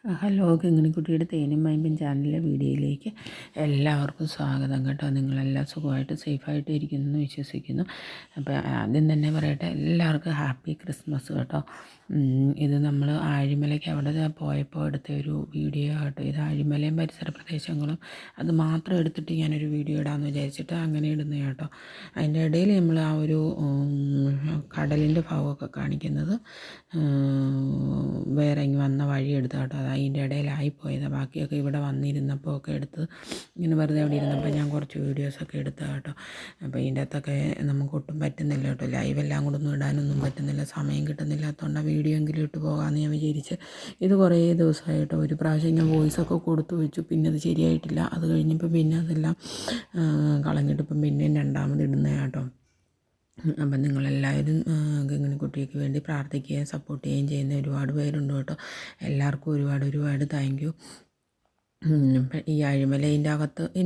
Hello കിങ്ങിണിക്കുട്ടിയുടെ തേനും മൈമ്പും ചാനലിലെ വീഡിയോയിലേക്ക് എല്ലാവർക്കും സ്വാഗതം കേട്ടോ. നിങ്ങളെല്ലാം സുഖമായിട്ട് സേഫായിട്ട് ഇരിക്കുന്നു എന്ന് വിശ്വസിക്കുന്നു. അപ്പോൾ ആദ്യം തന്നെ പറയട്ടെ, എല്ലാവർക്കും ഹാപ്പി ക്രിസ്മസ് കേട്ടോ. ഇത് നമ്മൾ ആഴിമലയ്ക്ക് അവിടെ പോയപ്പോൾ എടുത്ത ഒരു വീഡിയോ കേട്ടോ. ഇത് ആഴിമലയും പരിസര പ്രദേശങ്ങളും അത് മാത്രം എടുത്തിട്ട് ഞാനൊരു വീഡിയോ ഇടാമെന്ന് വിചാരിച്ചിട്ട് അങ്ങനെ ഇടുന്നത് കേട്ടോ. അതിൻ്റെ ഇടയിൽ നമ്മൾ ആ ഒരു കടലിൻ്റെ ഭാഗമൊക്കെ കാണിക്കുന്നത് വേറെ ഇങ്ങ് വന്ന വഴി എടുത്ത് കേട്ടോ. അത് അതിൻ്റെ ഇടയിലായിപ്പോയതാണ്. ബാക്കിയൊക്കെ ഇവിടെ വന്നിരുന്നപ്പോൾ ഒക്കെ എടുത്ത് ഇങ്ങനെ വെറുതെ അവിടെ ഇരുന്നപ്പോൾ ഞാൻ കുറച്ച് വീഡിയോസൊക്കെ എടുത്ത കേട്ടോ. അപ്പോൾ ഇതിൻ്റെ അകത്തൊക്കെ നമുക്ക് ഒട്ടും പറ്റുന്നില്ല കേട്ടോ. ലൈവെല്ലാം കൂടെ ഒന്നും ഇടാനൊന്നും പറ്റുന്നില്ല, സമയം കിട്ടുന്നില്ലാത്തതുകൊണ്ട് വീഡിയോ എങ്കിലും ഇട്ട് പോകാമെന്ന് ഞാൻ വിചാരിച്ച്. ഇത് കുറേ ദിവസമായിട്ടോ. ഒരു പ്രാവശ്യം ഞാൻ വോയിസൊക്കെ കൊടുത്തു വെച്ചു, പിന്നെ അത് ശരിയായിട്ടില്ല. അത് കഴിഞ്ഞപ്പോൾ പിന്നെ അതെല്ലാം കളഞ്ഞിട്ട് ഇപ്പം പിന്നെയും രണ്ടാമത് ഇടുന്ന കേട്ടോ. അപ്പം നിങ്ങളെല്ലാവരും കിങ്ങിണിക്കുട്ടിക്ക് വേണ്ടി പ്രാർത്ഥിക്കുകയും സപ്പോർട്ട് ചെയ്യുകയും ചെയ്യുന്ന ഒരുപാട് പേരുണ്ട് കേട്ടോ. എല്ലാവർക്കും ഒരുപാട് താങ്ക് യു. ഈ അഴിമല ഇതിൻ്റെ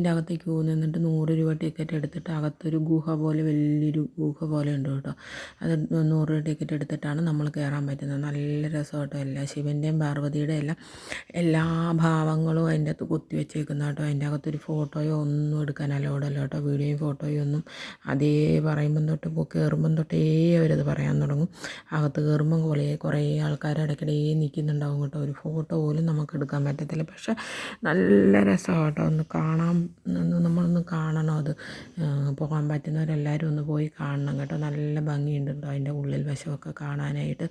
അകത്ത് ക്യൂ നിന്നിട്ട് 100 രൂപ ടിക്കറ്റ് എടുത്തിട്ട് അകത്തൊരു ഗുഹ പോലെ, വലിയൊരു ഗുഹ പോലെ ഉണ്ട് കേട്ടോ. അത് 100 രൂപ ടിക്കറ്റ് എടുത്തിട്ടാണ് നമ്മൾ കയറാൻ പറ്റുന്നത്. നല്ല രസം കേട്ടോ. എല്ലാ ശിവൻ്റെയും പാർവതിയുടെ എല്ലാ ഭാവങ്ങളും അതിൻ്റെ അകത്ത് കുത്തി വെച്ചേക്കുന്ന കേട്ടോ. അതിൻ്റെ അകത്തൊരു ഫോട്ടോയോ ഒന്നും എടുക്കാൻ അലോഡല്ല കേട്ടോ. വീഡിയോയും ഫോട്ടോയും ഒന്നും. അതേ പറയുമ്പം തൊട്ട് കയറുമ്പം തൊട്ടേ അവരത് പറയാൻ തുടങ്ങും. അകത്ത് കയറുമ്പം കുറേ ആൾക്കാർ ഇടയ്ക്കിടയിൽ നിൽക്കുന്നുണ്ടാവും കേട്ടോ. ഒരു ഫോട്ടോ പോലും നമുക്ക് എടുക്കാൻ പറ്റത്തില്ല. പക്ഷേ നല്ല രസമാണ് കേട്ടോ. നമ്മളൊന്ന് കാണണം. അത് പോകാൻ പറ്റുന്നവരെല്ലാവരും ഒന്ന് പോയി കാണണം കേട്ടോ. നല്ല ഭംഗിയുണ്ട് കേട്ടോ അതിൻ്റെ ഉള്ളിൽ വശമൊക്കെ കാണാനായിട്ട്.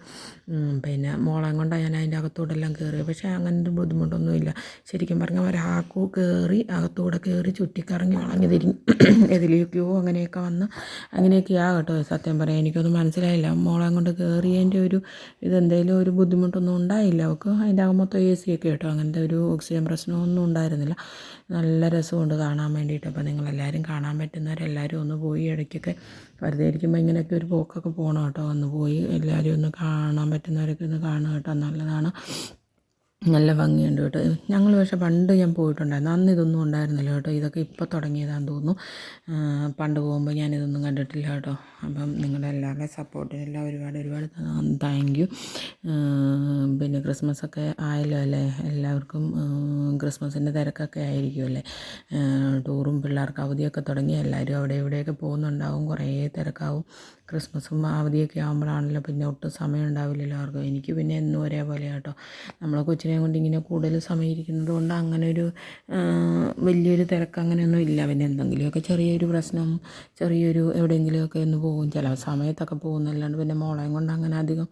പിന്നെ മോളെ കൊണ്ടാണ് ഞാൻ അതിൻ്റെ അകത്തൂടെല്ലാം കയറിയത്. പക്ഷേ അങ്ങനത്തെ ബുദ്ധിമുട്ടൊന്നുമില്ല. ശരിക്കും പറഞ്ഞാൽ ഒരാൾക്കു കയറി അകത്തൂടെ കയറി ചുറ്റിക്കറങ്ങി വളഞ്ഞു തിരിഞ്ഞ് എതിലേക്കോ അങ്ങനെയൊക്കെ വന്ന് അങ്ങനെയൊക്കെയാണ് കേട്ടോ. സത്യം പറയാം എനിക്കൊന്നും മനസ്സിലായില്ല. മോളെ കൊണ്ട് കയറിയതിൻ്റെ ഒരു ഇതെന്തെങ്കിലും ഒരു ബുദ്ധിമുട്ടൊന്നും ഉണ്ടായില്ല അവൾക്ക്. അതിൻ്റെ അകം മൊത്തം AC ഒക്കെ കേട്ടോ. അങ്ങനത്തെ ഒരു ഓക്സിജൻ പ്രശ്നമൊന്നും ഉണ്ടായിരുന്നില്ല. നല്ല രസമുണ്ട് കാണാൻ വേണ്ടിയിട്ട്. അപ്പോൾ നിങ്ങളെല്ലാവരും കാണാൻ പറ്റുന്നവരെല്ലാവരും ഒന്ന് പോയി ഇടയ്ക്കൊക്കെ വെറുതെ ഇരിക്കുമ്പോൾ ഇങ്ങനെയൊക്കെ ഒരു പോക്കൊക്കെ പോകണം കേട്ടോ. ഒന്ന് പോയി എല്ലാവരും ഒന്ന് കാണാൻ പറ്റുന്നവരൊക്കെ ഒന്ന് കാണുക കേട്ടോ. നല്ലതാണ്, നല്ല ഭംഗിയുണ്ട് കേട്ടോ. ഞങ്ങൾ പക്ഷേ പണ്ട് ഞാൻ പോയിട്ടുണ്ടായിരുന്നു. അന്ന് ഇതൊന്നും ഉണ്ടായിരുന്നില്ല കേട്ടോ. ഇതൊക്കെ ഇപ്പോൾ തുടങ്ങിയതാണെന്ന് തോന്നുന്നു. പണ്ട് പോകുമ്പോൾ ഞാനിതൊന്നും കണ്ടിട്ടില്ല കേട്ടോ. അപ്പം നിങ്ങളുടെ എല്ലാവരുടെയും സപ്പോർട്ടിനെല്ലാം ഒരുപാട് താങ്ക് യു. പിന്നെ ക്രിസ്മസൊക്കെ ആയല്ലോ അല്ലേ. എല്ലാവർക്കും ക്രിസ്മസിൻ്റെ തിരക്കൊക്കെ ആയിരിക്കുമല്ലേ. ടൂറും പിള്ളേർക്ക് അവധിയൊക്കെ തുടങ്ങി എല്ലാവരും അവിടെ ഇവിടെയൊക്കെ പോകുന്നുണ്ടാവും. കുറേ തിരക്കാവും. ക്രിസ്മസും അവധിയൊക്കെ ആകുമ്പോഴാണല്ലോ പിന്നെ ഒട്ടും സമയം ഉണ്ടാവില്ലല്ലോ ആർക്കും. എനിക്ക് പിന്നെ എന്നും ഒരേപോലെ കേട്ടോ. നമ്മളെ കൊച്ചിനെ കൊണ്ട് ഇങ്ങനെ കൂടുതൽ സമയം ഇരിക്കുന്നത് കൊണ്ട് അങ്ങനെ ഒരു വലിയൊരു തിരക്ക് അങ്ങനെയൊന്നും ഇല്ല. പിന്നെ എന്തെങ്കിലുമൊക്കെ ചെറിയൊരു പ്രശ്നം, ചെറിയൊരു എവിടെയെങ്കിലുമൊക്കെ ഒന്ന് പോകും. ചില സമയത്തൊക്കെ പോകുന്നല്ലാണ്ട് പിന്നെ മോളെയും കൊണ്ട് അങ്ങനെ അധികം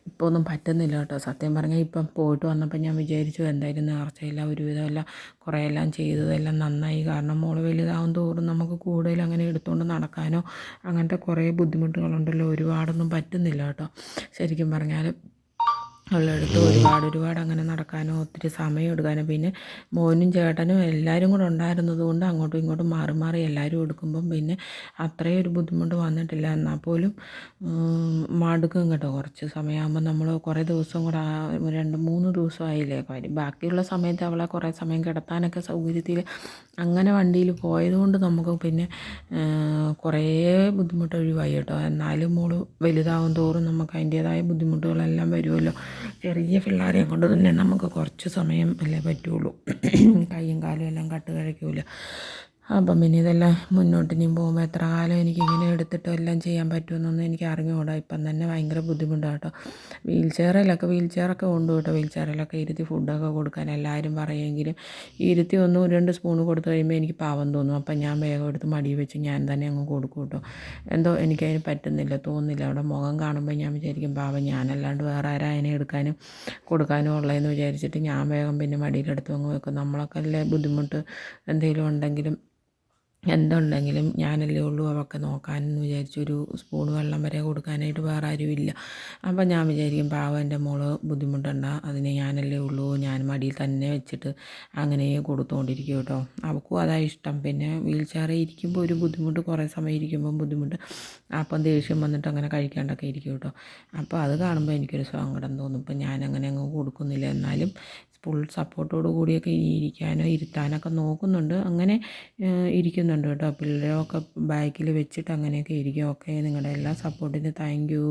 ഇപ്പോൾ ഒന്നും പറ്റുന്നില്ല കേട്ടോ. സത്യം പറഞ്ഞാൽ ഇപ്പം പോയിട്ട് വന്നപ്പോൾ ഞാൻ വിചാരിച്ചു എന്തായാലും നേർച്ചയെല്ലാം ഒരുവിധമെല്ലാം കുറേയെല്ലാം ചെയ്തതെല്ലാം നന്നായി. കാരണം മോള് വലുതാവും തോറും നമുക്ക് കൂടുതൽ അങ്ങനെ എടുത്തുകൊണ്ട് നടക്കാനോ അങ്ങനത്തെ കുറേ ബുദ്ധിമുട്ടുകളുണ്ടല്ലോ. ഒരുപാടൊന്നും പറ്റുന്നില്ല കേട്ടോ. ശരിക്കും പറഞ്ഞാൽ ഉള്ളെടുത്ത് ഒരുപാട് അങ്ങനെ നടക്കാനോ ഒത്തിരി സമയം എടുക്കാനോ. പിന്നെ മോനും ചേട്ടനും എല്ലാവരും കൂടെ ഉണ്ടായിരുന്നത് കൊണ്ട് അങ്ങോട്ടും ഇങ്ങോട്ടും മാറി എല്ലാവരും എടുക്കുമ്പം പിന്നെ അത്രയും ഒരു ബുദ്ധിമുട്ട് വന്നിട്ടില്ല. എന്നാൽ പോലും മടുക്കും കേട്ടോ. കുറച്ച് സമയമാകുമ്പോൾ നമ്മൾ കുറേ ദിവസം കൂടെ 2-3 ദിവസമായില്ലേ കാര്യം. ബാക്കിയുള്ള സമയത്ത് അവളെ കുറേ സമയം കിടത്താനൊക്കെ സൗകര്യത്തിൽ അങ്ങനെ വണ്ടിയിൽ പോയതുകൊണ്ട് നമുക്ക് പിന്നെ കുറേ ബുദ്ധിമുട്ട് ഒഴിവായി കേട്ടോ. എന്നാലും മോള് വലുതാവും തോറും നമുക്ക് അതിൻ്റേതായ ബുദ്ധിമുട്ടുകളെല്ലാം വരുമല്ലോ. ചെറിയ പിള്ളേരെ കൊണ്ട് തന്നെ നമുക്ക് കുറച്ച് സമയം അല്ലേ പറ്റുള്ളൂ. കൈയും കാലും എല്ലാം കട്ട് കഴിക്കൂല. അപ്പം പിന്നെ ഇതെല്ലാം മുന്നോട്ട് ഇനിയും പോകുമ്പോൾ എത്ര കാലം എനിക്കിങ്ങനെ എടുത്തിട്ട് എല്ലാം ചെയ്യാൻ പറ്റുമെന്നൊന്നും എനിക്ക് അറിഞ്ഞുകൂടാ. ഇപ്പം തന്നെ ഭയങ്കര ബുദ്ധിമുട്ടാണ് കേട്ടോ. വീൽ ചെയറൊക്കെ ഉണ്ട് കേട്ടോ. വീൽ ചെയറിലൊക്കെ ഇരുത്തി ഫുഡൊക്കെ കൊടുക്കാൻ എല്ലാവരും പറയുമെങ്കിലും ഇരുത്തി 1-2 സ്പൂൺ കൊടുത്തു കഴിയുമ്പോൾ എനിക്ക് പാവം തോന്നും. അപ്പം ഞാൻ വേഗം എടുത്ത് മടിയിൽ വെച്ച് ഞാൻ തന്നെ അങ്ങ് കൊടുക്കും കേട്ടോ. എന്തോ എനിക്കതിന് പറ്റുന്നില്ല, തോന്നുന്നില്ല. അവിടെ മുഖം കാണുമ്പോൾ ഞാൻ വിചാരിക്കും പാവം ഞാനല്ലാണ്ട് വേറെ ആരാ അതിനെ എടുക്കാനും കൊടുക്കാനും ഉള്ളതെന്ന് വിചാരിച്ചിട്ട് ഞാൻ വേഗം പിന്നെ മടിയിലെടുത്ത് അങ്ങ് വെക്കും. നമ്മളൊക്കെ അല്ലേ ബുദ്ധിമുട്ട് എന്തെങ്കിലും ഉണ്ടെങ്കിലും എന്തുണ്ടെങ്കിലും ഞാനല്ലേ ഉള്ളൂ അവൾക്ക് നോക്കാനെന്ന് വിചാരിച്ചു. ഒരു സ്പൂൺ വെള്ളം വരെ കൊടുക്കാനായിട്ട് വേറെ ആരുമില്ല. അപ്പം ഞാൻ വിചാരിക്കും പാവം എൻ്റെ മോള് ബുദ്ധിമുട്ടണ്ട, അതിന് ഞാനല്ലേ ഉള്ളൂ, ഞാൻ മടിയിൽ തന്നെ വെച്ചിട്ട് അങ്ങനെ കൊടുത്തുകൊണ്ടിരിക്കും കേട്ടോ. അവൾക്കും അതാ ഇഷ്ടം. പിന്നെ വീൽ ചെയറിൽ ഇരിക്കുമ്പോൾ ഒരു ബുദ്ധിമുട്ട്, കുറേ സമയം ഇരിക്കുമ്പം ബുദ്ധിമുട്ട്. അപ്പം ദേഷ്യം വന്നിട്ട് അങ്ങനെ കഴിക്കാണ്ടൊക്കെ ഇരിക്കും കേട്ടോ. അപ്പോൾ അത് കാണുമ്പോൾ എനിക്കൊരു സങ്കടം തോന്നും. ഇപ്പം ഞാനങ്ങനെ അങ്ങ് കൊടുക്കുന്നില്ല. എന്നാലും ഫുൾ സപ്പോർട്ടോട് കൂടിയൊക്കെ ഇരിക്കാനോ ഇരുത്താനൊക്കെ നോക്കുന്നുണ്ട്. അങ്ങനെ ഇരിക്കുന്നുണ്ട് കേട്ടോ. പിള്ളേരൊക്കെ ബാക്കിൽ വെച്ചിട്ട് അങ്ങനെയൊക്കെ ഇരിക്കും. ഓക്കെ, നിങ്ങളുടെ എല്ലാ സപ്പോർട്ടിന് താങ്ക് യു.